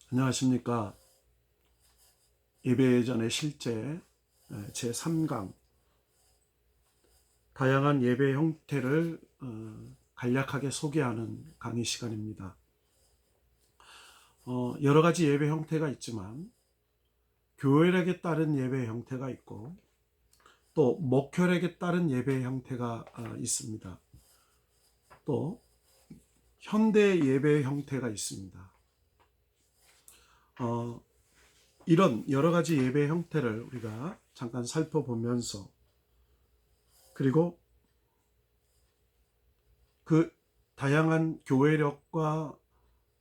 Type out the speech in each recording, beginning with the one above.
안녕하십니까. 예배 전의 실제 제3강 다양한 예배 형태를 간략하게 소개하는 강의 시간입니다. 여러 가지 예배 형태가 있지만 교회력에 따른 예배 형태가 있고 또 목회력에 따른 예배 형태가 있습니다. 또 현대 예배 형태가 있습니다. 이런 여러 가지 예배 형태를 우리가 잠깐 살펴보면서 그리고 그 다양한 교회력과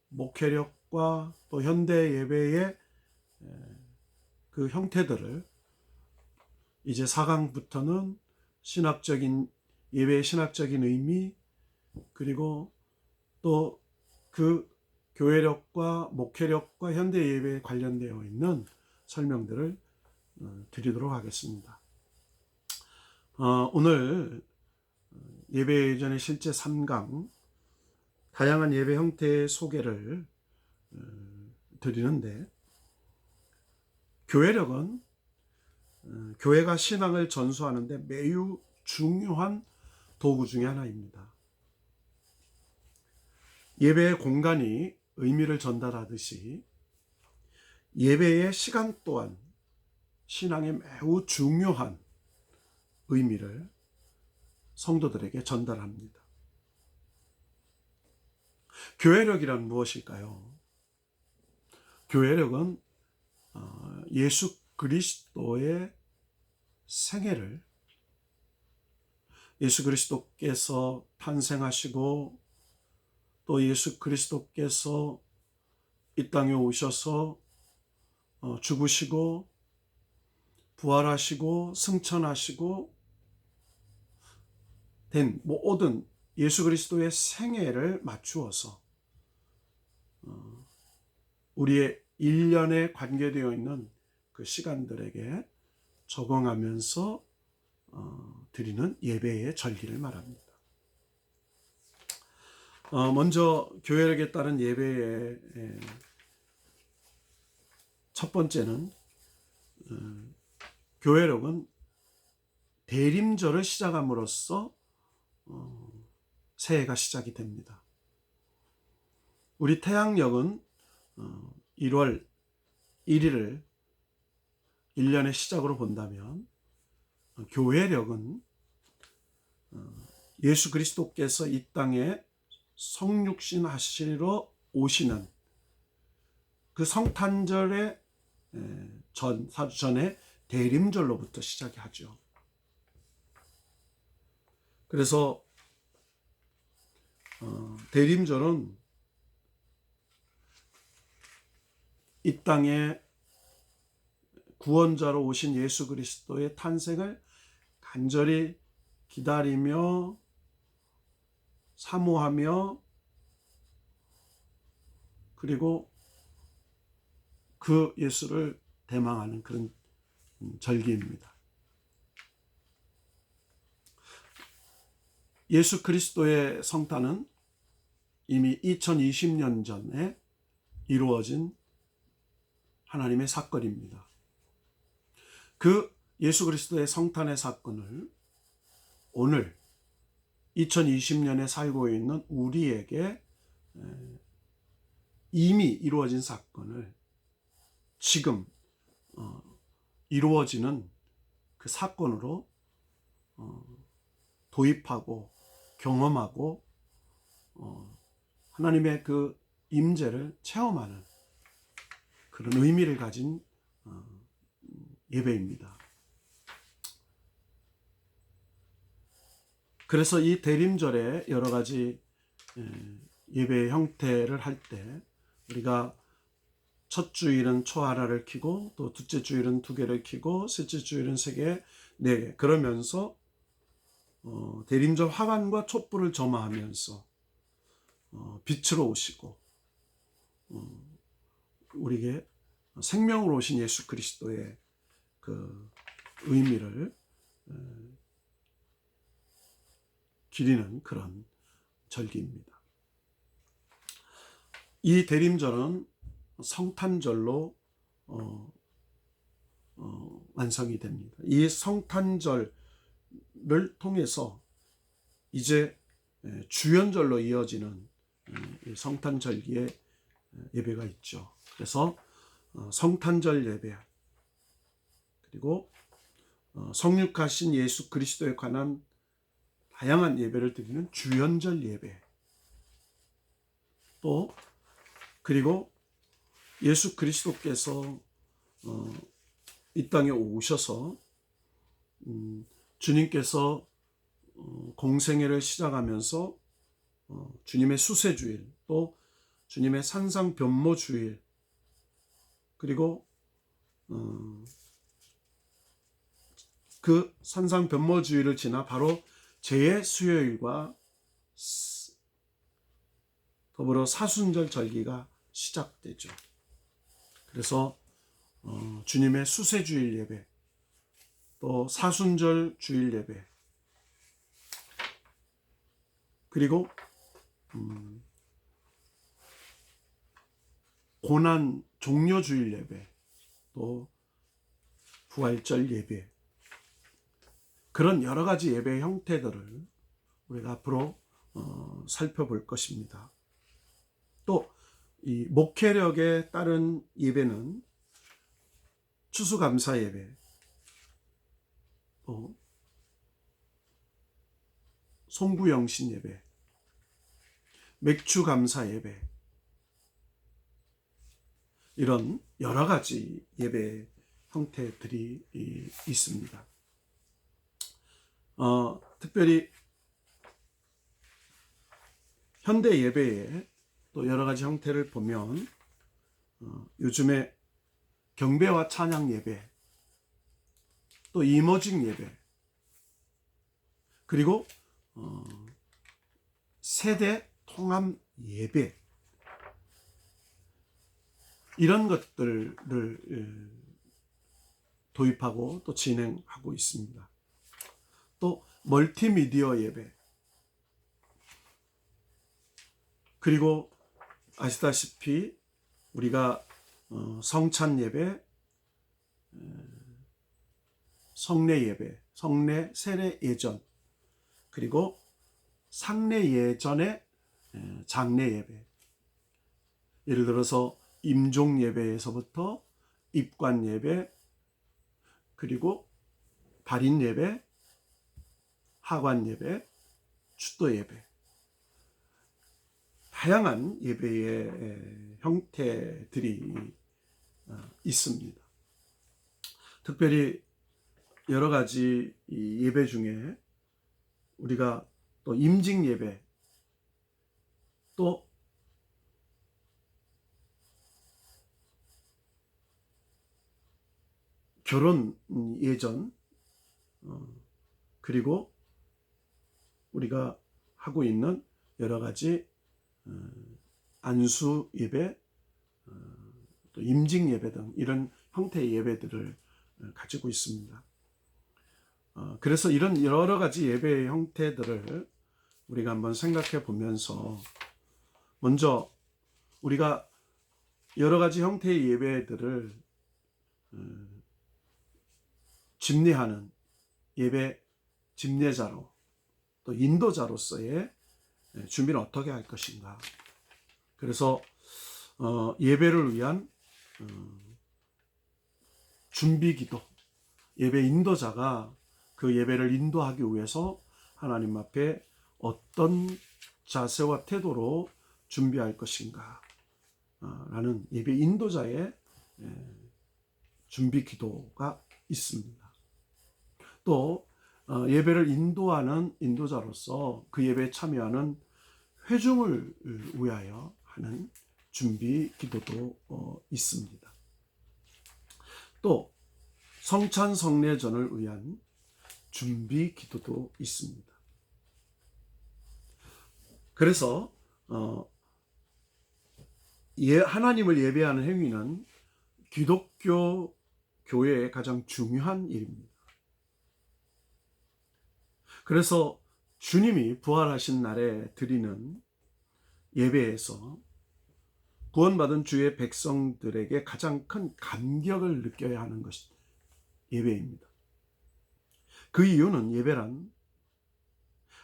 목회력과 또 현대 예배의 그 형태들을 이제 4강부터는 예배의 신학적인 의미 그리고 또 그 교회력과 목회력과 현대 예배에 관련되어 있는 설명들을 드리도록 하겠습니다. 오늘 예배 전의 실제 3강 다양한 예배 형태의 소개를 드리는데 교회력은 교회가 신앙을 전수하는 데 매우 중요한 도구 중에 하나입니다. 예배의 공간이 의미를 전달하듯이 예배의 시간 또한 신앙에 매우 중요한 의미를 성도들에게 전달합니다. 교회력이란 무엇일까요? 교회력은 예수 그리스도의 생애를 예수 그리스도께서 탄생하시고 또 예수 그리스도께서 이 땅에 오셔서 죽으시고 부활하시고 승천하시고 된 모든 예수 그리스도의 생애를 맞추어서 우리의 일련에 관계되어 있는 그 시간들에게 적응하면서 드리는 예배의 절기를 말합니다. 먼저 교회력에 따른 예배의 첫 번째는 교회력은 대림절을 시작함으로써 새해가 시작이 됩니다. 우리 태양력은 1월 1일을 1년의 시작으로 본다면 교회력은 예수 그리스도께서 이 땅에 성육신 하시러 오시는 그 성탄절의 사주 전에 대림절로부터 시작이 하죠. 그래서 대림절은 이 땅에 구원자로 오신 예수 그리스도의 탄생을 간절히 기다리며 사모하며 그리고 그 예수를 대망하는 그런 절기입니다. 예수 그리스도의 성탄은 이미 2020년 전에 이루어진 하나님의 사건입니다. 그 예수 그리스도의 성탄의 사건을 오늘 2020년에 살고 있는 우리에게 이미 이루어진 사건을 지금 이루어지는 그 사건으로 도입하고 경험하고 하나님의 그 임재를 체험하는 그런 의미를 가진 예배입니다. 그래서 이 대림절에 여러 가지 예배 형태를 할 때 우리가 첫 주일은 초 하나를 켜고 또 둘째 주일은 2개를 켜고 셋째 주일은 3개, 4개 그러면서 대림절 화관과 촛불을 점화하면서 빛으로 오시고 우리에게 생명으로 오신 예수 그리스도의 그 의미를 기리는 그런 절기입니다. 이 대림절은 성탄절로 완성이 됩니다. 이 성탄절을 통해서 이제 주연절로 이어지는 성탄절기의 예배가 있죠. 그래서 성탄절 예배, 그리고 성육하신 예수 그리스도에 관한 다양한 예배를 드리는 주연절 예배, 또 그리고 예수 그리스도께서 이 땅에 오셔서 주님께서 공생애를 시작하면서 주님의 수세주일, 또 주님의 산상변모주일, 그리고 그 산상변모주일을 지나 바로 제수요일과 더불어 사순절 절기가 시작되죠. 그래서 주님의 수세주일 예배, 또 사순절 주일 예배, 그리고 고난 종료주일 예배, 또 부활절 예배, 그런 여러 가지 예배 형태들을 우리가 앞으로 살펴볼 것입니다. 또 이 목회력에 따른 예배는 추수감사 예배, 또 송구영신 예배, 맥주감사 예배, 이런 여러 가지 예배 형태들이 있습니다. 특별히 현대 예배의 또 여러 가지 형태를 보면 요즘에 경배와 찬양 예배, 또 이머징 예배, 그리고 세대 통합 예배, 이런 것들을 도입하고 또 진행하고 있습니다. 또 멀티미디어 예배, 그리고 아시다시피 우리가 성찬 예배, 성례 예배, 성례 세례 예전, 그리고 상례 예전의 장례 예배, 예를 들어서 임종 예배에서부터 입관 예배, 그리고 발인 예배, 하관 예배, 추도 예배, 다양한 예배의 형태들이 있습니다. 특별히 여러 가지 예배 중에 우리가 또 임직 예배, 또 결혼 예전, 그리고 우리가 하고 있는 여러 가지 안수 예배, 또 임직 예배 등 이런 형태의 예배들을 가지고 있습니다. 그래서 이런 여러 가지 예배의 형태들을 우리가 한번 생각해 보면서, 먼저 우리가 여러 가지 형태의 예배들을 집례하는 예배 집례자로, 또 인도자로서의 준비를 어떻게 할 것인가. 그래서 예배를 위한 준비기도, 예배 인도자가 그 예배를 인도하기 위해서 하나님 앞에 어떤 자세와 태도로 준비할 것인가 라는 예배 인도자의 준비기도가 있습니다. 또 예배를 인도하는 인도자로서 그 예배에 참여하는 회중을 위하여 하는 준비 기도도 있습니다. 또 성찬 성례전을 위한 준비 기도도 있습니다. 그래서 하나님을 예배하는 행위는 기독교 교회의 가장 중요한 일입니다. 그래서 주님이 부활하신 날에 드리는 예배에서 구원받은 주의 백성들에게 가장 큰 감격을 느껴야 하는 것이 예배입니다. 그 이유는 예배란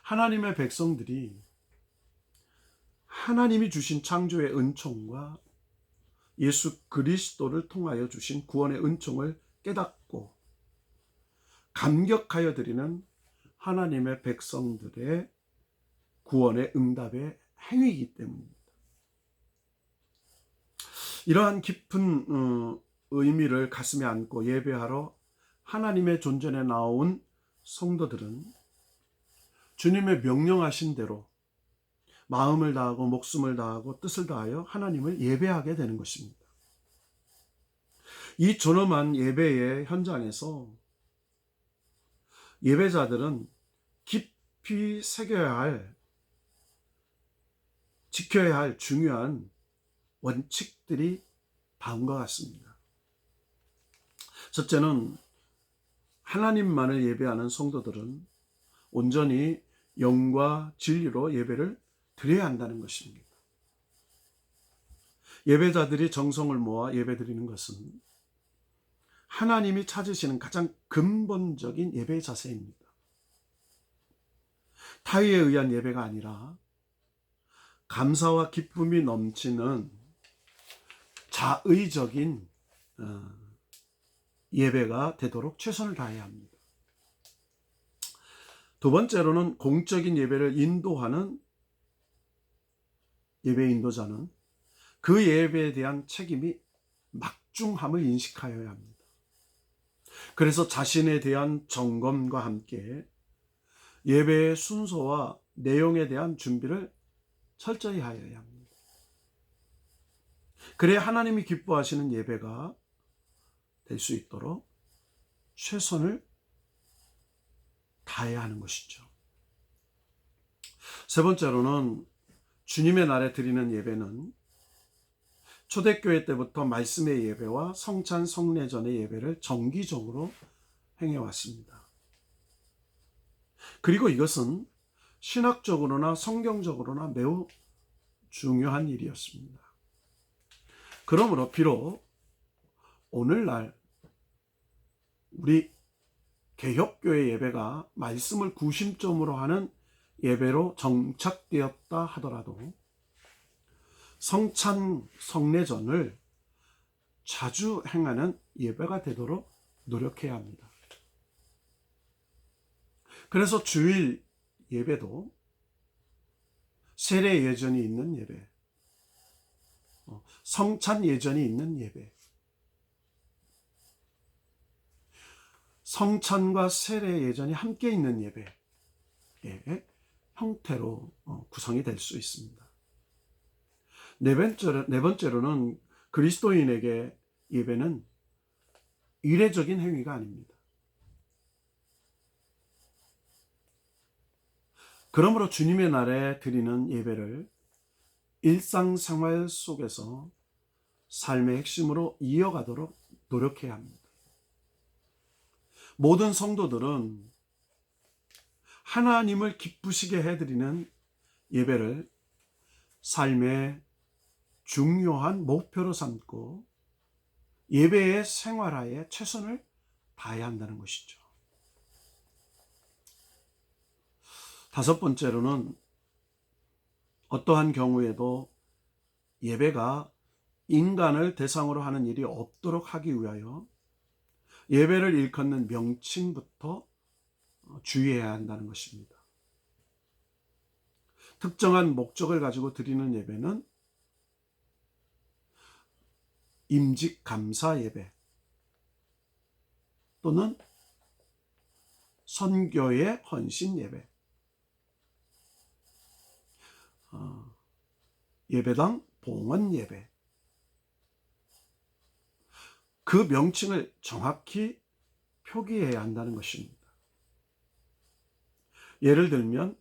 하나님의 백성들이 하나님이 주신 창조의 은총과 예수 그리스도를 통하여 주신 구원의 은총을 깨닫고 감격하여 드리는 하나님의 백성들의 구원의 응답의 행위이기 때문입니다. 이러한 깊은 의미를 가슴에 안고 예배하러 하나님의 존전에 나온 성도들은 주님의 명령하신 대로 마음을 다하고 목숨을 다하고 뜻을 다하여 하나님을 예배하게 되는 것입니다. 이 존엄한 예배의 현장에서 예배자들은 깊이 새겨야 할, 지켜야 할 중요한 원칙들이 다음과 같습니다. 첫째는 하나님만을 예배하는 성도들은 온전히 영과 진리로 예배를 드려야 한다는 것입니다. 예배자들이 정성을 모아 예배드리는 것은 하나님이 찾으시는 가장 근본적인 예배의 자세입니다. 타의에 의한 예배가 아니라 감사와 기쁨이 넘치는 자의적인 예배가 되도록 최선을 다해야 합니다. 두 번째로는 공적인 예배를 인도하는 예배 인도자는 그 예배에 대한 책임이 막중함을 인식하여야 합니다. 그래서 자신에 대한 점검과 함께 예배의 순서와 내용에 대한 준비를 철저히 하여야 합니다. 그래야 하나님이 기뻐하시는 예배가 될 수 있도록 최선을 다해야 하는 것이죠. 세 번째로는 주님의 날에 드리는 예배는 초대교회 때부터 말씀의 예배와 성찬 성례전의 예배를 정기적으로 행해왔습니다. 그리고 이것은 신학적으로나 성경적으로나 매우 중요한 일이었습니다. 그러므로 비록 오늘날 우리 개혁교회 예배가 말씀을 구심점으로 하는 예배로 정착되었다 하더라도 성찬 성례전을 자주 행하는 예배가 되도록 노력해야 합니다. 그래서 주일 예배도 세례 예전이 있는 예배, 성찬 예전이 있는 예배, 성찬과 세례 예전이 함께 있는 예배의 형태로 구성이 될 수 있습니다. 네 번째로는 그리스도인에게 예배는 이례적인 행위가 아닙니다. 그러므로 주님의 날에 드리는 예배를 일상생활 속에서 삶의 핵심으로 이어가도록 노력해야 합니다. 모든 성도들은 하나님을 기쁘시게 해드리는 예배를 삶의 중요한 목표로 삼고 예배의 생활화에 최선을 다해야 한다는 것이죠. 다섯 번째로는 어떠한 경우에도 예배가 인간을 대상으로 하는 일이 없도록 하기 위하여 예배를 일컫는 명칭부터 주의해야 한다는 것입니다. 특정한 목적을 가지고 드리는 예배는 임직 감사 예배 또는 선교의 헌신 예배, 예배당 봉헌 예배, 그 명칭을 정확히 표기해야 한다는 것입니다. 예를 들면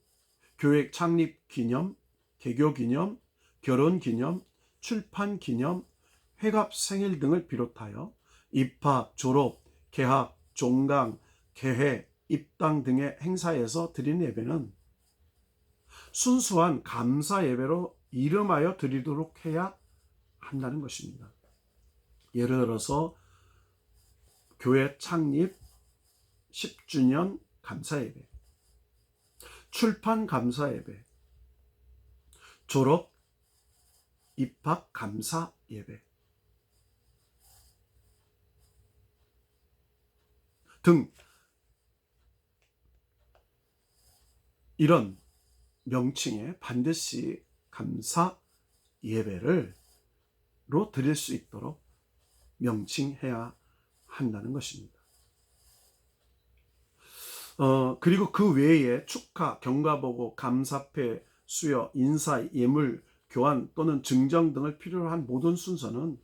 교회 창립 기념, 개교 기념, 결혼 기념, 출판 기념, 회갑 생일 등을 비롯하여 입학, 졸업, 개학, 종강, 개회, 입당 등의 행사에서 드리는 예배는 순수한 감사 예배로 이름하여 드리도록 해야 한다는 것입니다. 예를 들어서 교회 창립 10주년 감사예배, 출판 감사예배, 졸업 입학 감사예배 등 이런 명칭에 반드시 감사 예배를 드릴 수 있도록 명칭해야 한다는 것입니다. 그리고 그 외에 축하, 경과보고, 감사패, 수여, 인사, 예물, 교환 또는 증정 등을 필요로 한 모든 순서는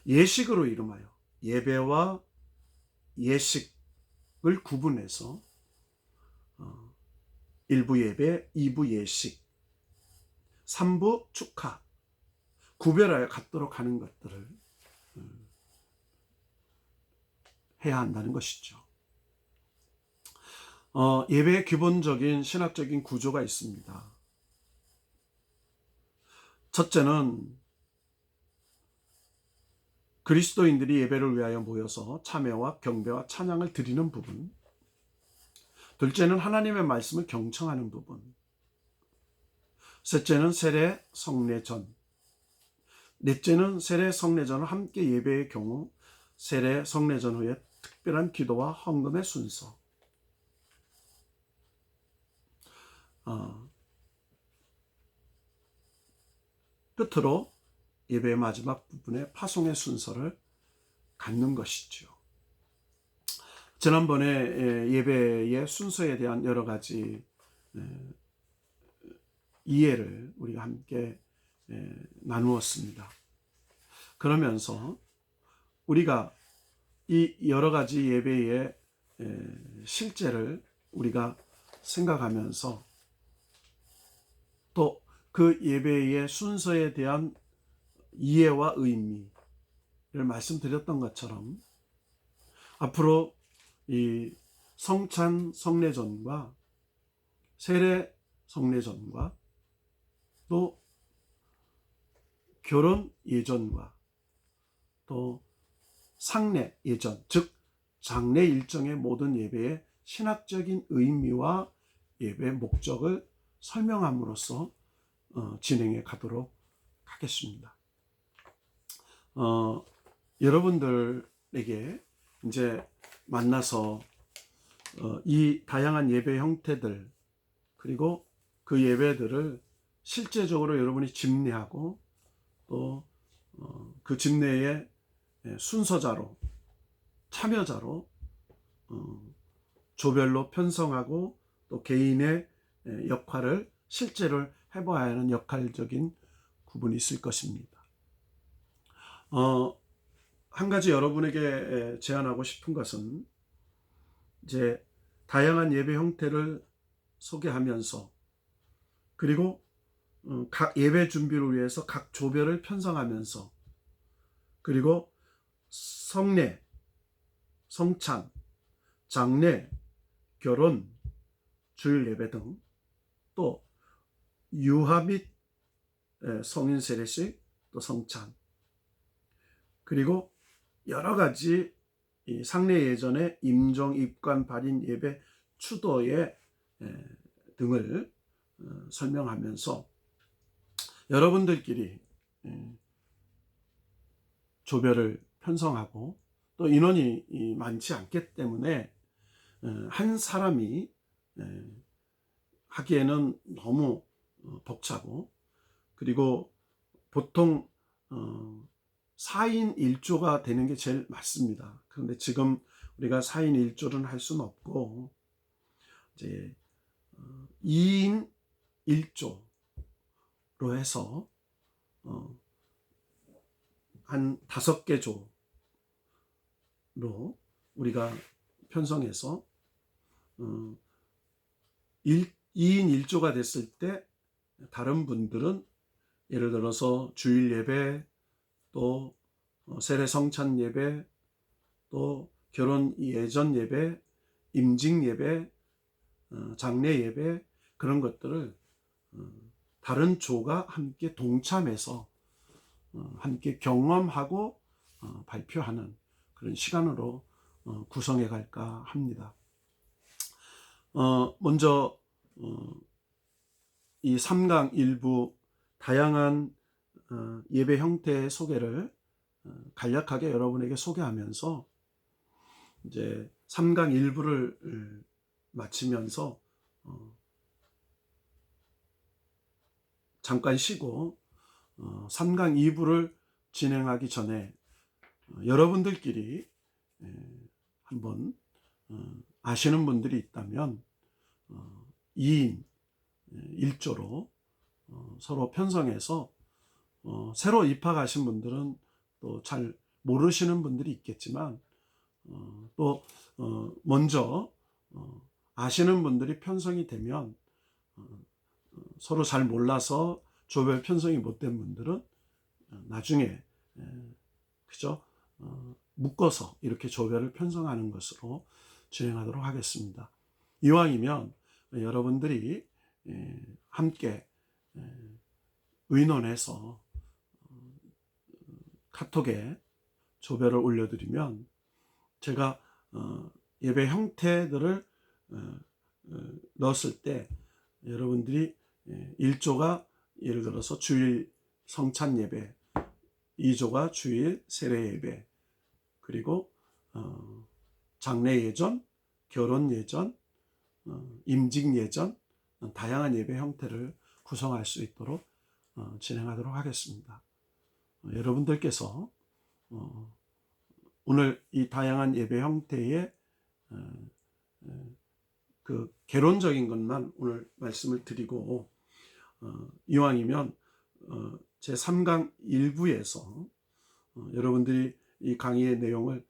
예식으로 이름하여 예배와 예식을 구분해서 1부 예배, 2부 예식, 3부 축하 구별하여 갖도록 하는 것들을 해야 한다는 것이죠. 예배의 기본적인 신학적인 구조가 있습니다. 첫째는 그리스도인들이 예배를 위하여 모여서 참여와 경배와 찬양을 드리는 부분, 둘째는 하나님의 말씀을 경청하는 부분, 셋째는 세례 성례전, 넷째는 세례 성례전을 함께 예배의 경우 세례 성례전 후에 특별한 기도와 헌금의 순서, 끝으로 예배의 마지막 부분에 파송의 순서를 갖는 것이죠. 지난번에 예배의 순서에 대한 여러 가지 이해를 우리가 함께 나누었습니다. 그러면서 우리가 이 여러 가지 예배의 실제를 우리가 생각하면서 또 그 예배의 순서에 대한 이해와 의미를 말씀드렸던 것처럼 앞으로 이 성찬 성례전과 세례 성례전과 또 결혼 예전과 또 상례 예전, 즉 장례 일정의 모든 예배의 신학적인 의미와 예배의 목적을 설명함으로써 진행해 가도록 하겠습니다. 여러분들에게 이제 만나서 이 다양한 예배 형태들 그리고 그 예배들을 실제적으로 여러분이 집례하고 또 그 집례의 순서자로 참여자로 조별로 편성하고 또 개인의 역할을 실제로 해봐야 하는 역할적인 구분이 있을 것입니다. 한 가지 여러분에게 제안하고 싶은 것은 이제 다양한 예배 형태를 소개하면서 그리고 각 예배 준비를 위해서 각 조별을 편성하면서 그리고 성례, 성찬, 장례, 결혼, 주일 예배 등 또 유아 및 성인 세례식, 또 성찬 그리고 여러 가지 이 상례 예전의 임종, 입관, 발인, 예배, 추도회 등을 설명하면서 여러분들끼리 조별을 편성하고 또 인원이 많지 않기 때문에 한 사람이 하기에는 너무 벅차고 그리고 보통 4인 1조가 되는 게 제일 맞습니다. 그런데 지금 우리가 4인 1조는 할 수는 없고 이제 2인 1조로 해서 한 5개 조로 우리가 편성해서 2인 1조가 됐을 때 다른 분들은 예를 들어서 주일 예배 또 세례 성찬 예배 또 결혼 예전 예배 임직 예배 장례 예배 그런 것들을 다른 조가 함께 동참해서 함께 경험하고 발표하는 그런 시간으로 구성해 갈까 합니다. 먼저 이 3강 일부 다양한 예배 형태의 소개를 간략하게 여러분에게 소개하면서 이제 3강 일부를 마치면서 잠깐 쉬고 3강 2부를 진행하기 전에 여러분들끼리 한번 아시는 분들이 있다면 2인 1조로 서로 편성해서 새로 입학하신 분들은 또 잘 모르시는 분들이 있겠지만 또 먼저 아시는 분들이 편성이 되면 서로 잘 몰라서 조별 편성이 못된 분들은 나중에 그죠? 묶어서 이렇게 조별을 편성하는 것으로 진행하도록 하겠습니다. 이왕이면 여러분들이 함께 의논해서 카톡에 조별을 올려드리면 제가 예배 형태들을 넣었을 때 여러분들이 1조가 예를 들어서 주일 성찬 예배, 2조가 주일 세례 예배, 그리고 장례 예전, 결혼 예전, 임직 예전, 다양한 예배 형태를 구성할 수 있도록 진행하도록 하겠습니다. 여러분들께서 오늘 이 다양한 예배 형태의 그 개론적인 것만 오늘 말씀을 드리고 이왕이면 제 3강 1부에서 여러분들이 이 강의의 내용을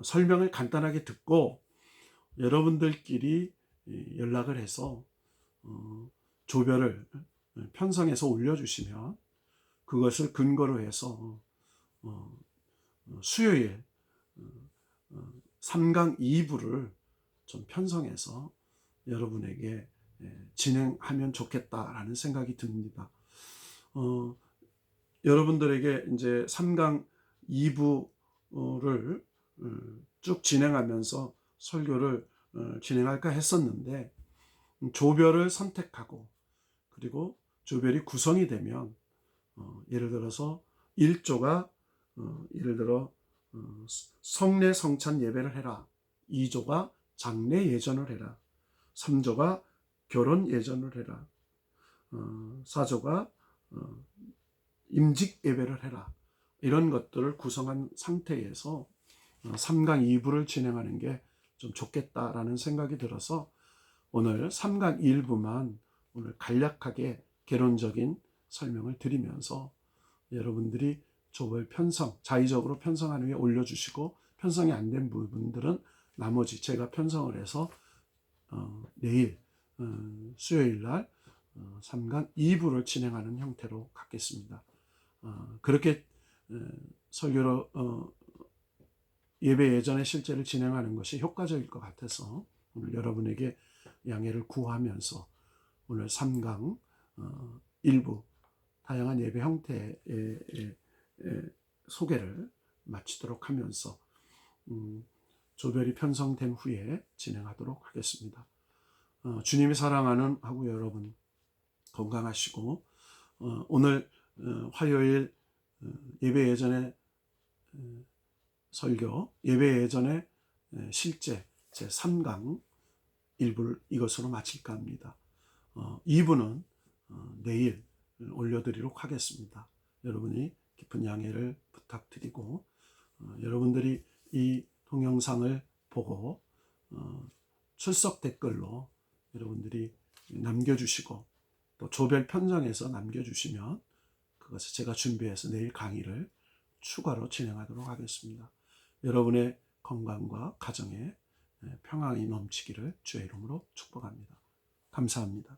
설명을 간단하게 듣고 여러분들끼리 연락을 해서 조별을 편성해서 올려주시면 그것을 근거로 해서 수요일 3강 2부를 좀 편성해서 여러분에게 진행하면 좋겠다라는 생각이 듭니다. 여러분들에게 이제 3강 2부를 쭉 진행하면서 설교를 진행할까 했었는데 조별을 선택하고 그리고 조별이 구성이 되면 예를 들어서 1조가 예를 들어 성례 성찬 예배를 해라, 2조가 장례 예전을 해라, 3조가 결혼 예전을 해라, 4조가 임직 예배를 해라, 이런 것들을 구성한 상태에서 3강 2부를 진행하는 게 좀 좋겠다라는 생각이 들어서 오늘 3강 1부만 오늘 간략하게 개론적인 설명을 드리면서 여러분들이 조별 편성, 자의적으로 편성하는 위에 올려주시고 편성이 안 된 부분들은 나머지 제가 편성을 해서 내일 수요일 날 3강 2부를 진행하는 형태로 갖겠습니다. 그렇게 설교로 예배 예전에 실제를 진행하는 것이 효과적일 것 같아서 오늘 여러분에게 양해를 구하면서 오늘 3강 1부 다양한 예배 형태의 소개를 마치도록 하면서 조별이 편성된 후에 진행하도록 하겠습니다. 주님이 사랑하는 하고 여러분 건강하시고 오늘 화요일 예배 예전에 설교 예배 예전에 실제 제 3강 1부를 이것으로 마칠까 합니다. 2부는 내일 올려드리도록 하겠습니다. 여러분이 깊은 양해를 부탁드리고 여러분들이 이 동영상을 보고 출석 댓글로 여러분들이 남겨주시고 또 조별 편성해서 남겨주시면 그것을 제가 준비해서 내일 강의를 추가로 진행하도록 하겠습니다. 여러분의 건강과 가정에 평안이 넘치기를 주의 이름으로 축복합니다. 감사합니다.